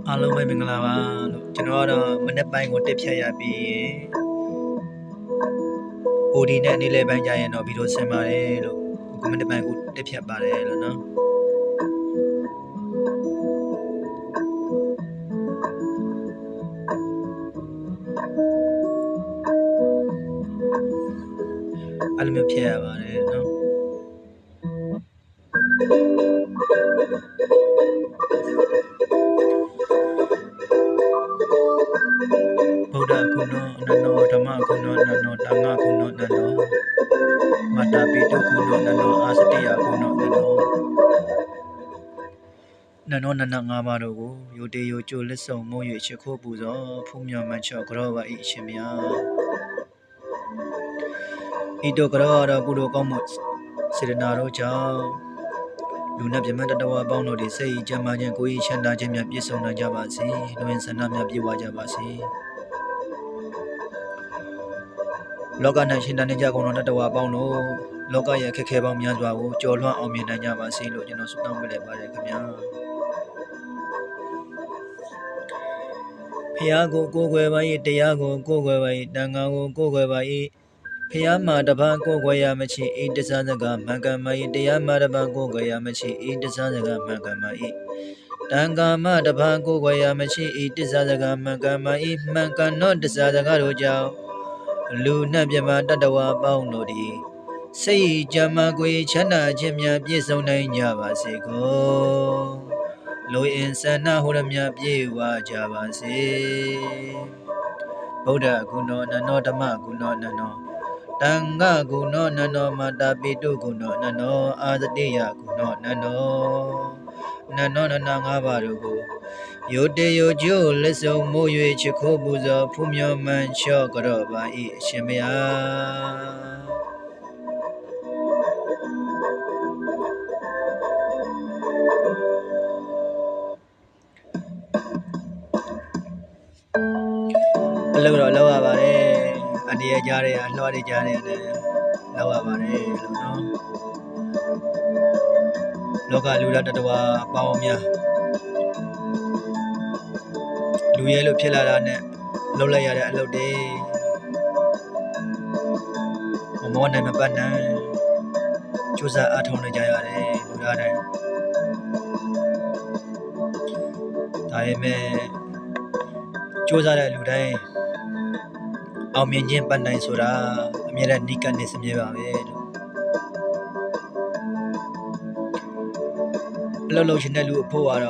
အားလုံးပဲမင်္ဂလာပါလို့ကျွန်တော်ကတော့မနေ့ပိုင်းကိုတက်ဖြတ်ရပြီး OD နဲ့နေ့လယ်ပိုင်းကြရင်တော့ဗီဒီယိုဆင်ပါတယ်လို့အခုမနေ့ပိုင်းကိုတက်ဖြတ်ပါတယ်လို့နော်အဲ့လိုမျိုးဖြတ်ရပါတယ်နော်ဗုဒ္ဓကုနောအနနောဓမ္မကုနောအနနောတန်ခါကုနောအနနောမတ္တပိတုကုနောအနနောအာစတိယကုနောအနနောနနောနနငါးပါးတို့ကိုယိုတေယိုကျိုလက်ဆုံမိုး၍ချစ်ခိုးပူဇော်ဖူးမြော်မှန်ချော့ကြောပါ၏အရှင်မြတ်ဤတို့ကြောတော့ကုသိုလ်ကောင်းမှုစေတနာတို့ကြောင့်လူနဲ့ပြမတ်တတဝအပေါင်းတို့ဒီစိတ်ကြမ်းမှခြင်းကိုယ်ချမ်းသာခြင်းများပြည့်စုံနိုင်ကြပါစေ။လူဝင်ဆန္ဒများပြည့်ဝကြပါစေ။လောက၌ရှင်တန်နေကြကုန်သောတတဝအပေါင်းတို့လောကရဲ့ခက်ခဲပေါင်းများစွာကိုကျော်လွှားအောင်မြင်နိုင်ကြပါစေလို့ကျွန်တော်ဆုတောင်းပေးလိုက်ပါတယ်ခင်ဗျာ။ဖျားကိုကိုယ်ွယ်ပါ၏တရားကိုကိုယ်ွယ်ပါ၏တန်ခါကိုကိုယ်ွယ်ပါ၏ဖျားမှာတပန်းကိုယ်ွယ်ရမရှိဤတစားစကားမှန်ကန်ပါ၏တရားမှာတပန်းကိုယ်ွယ်ရမရှိဤတစားစကားမှန်ကန်ပါ၏တန်ခါမှာတပန်းကိုယ်ွယ်ရမရှိဤတစားစကားမှန်ကန်ပါ၏မှန်ကန်သောတစားစကားတို့ကြောင့်လူနဲ့ပြမတတဝအပေါင်းတို့သည်စိတ်ကြမ်းမှကိုယ်ချမ်းသာခြင်းများပြည့်စုံနိုင်ကြပါစေကုန်လူအင်ဆန္ဒဟောရမြပြေဝကြပါစေဗုဒ္ဓဂုဏောနနောဓမ္မဂုဏောနနောတန်ခါဂုဏောနနောမတ္တပိတုဂုဏောနနောအာသတိယဂုဏောနနောနနောနနငါးပါးတို့ကိုယိုတေယိုကျိုးလက်စုံမိုး၍ချစ်ခိုးပူဇော်ဖူးမြော်မှန်လျှော့ကြောပါ၏အရှင်မြတ်အလုပ်တော့လုပ်ရပါတယ်အတရကြားတဲ့အလှော်တွေကြားတဲ့နဲ့လုပ်ရပါတယ်လို့နော်လောကလူသားတတဝါအပေါင်းများလူရဲလို့ဖြစ်လာတာနဲ့လုပ်လိုက်ရတဲ့အလုပ်တွေမောနိုင်မပတ်နိုင်ကြိုးစားအားထုတ်နေကြရတယ်လူသားတိုင်းဒါပေမဲ့ကြိုးစားတဲ့လူတိုင်းအောင်မြင်ခြင်းပတ်နိုင်ဆိုတာအမြဲတမ်းနိကနေစမြဲပါပဲလို့အလုပ်လုပ်ရှင်တဲ့လူအဖို့ကတော့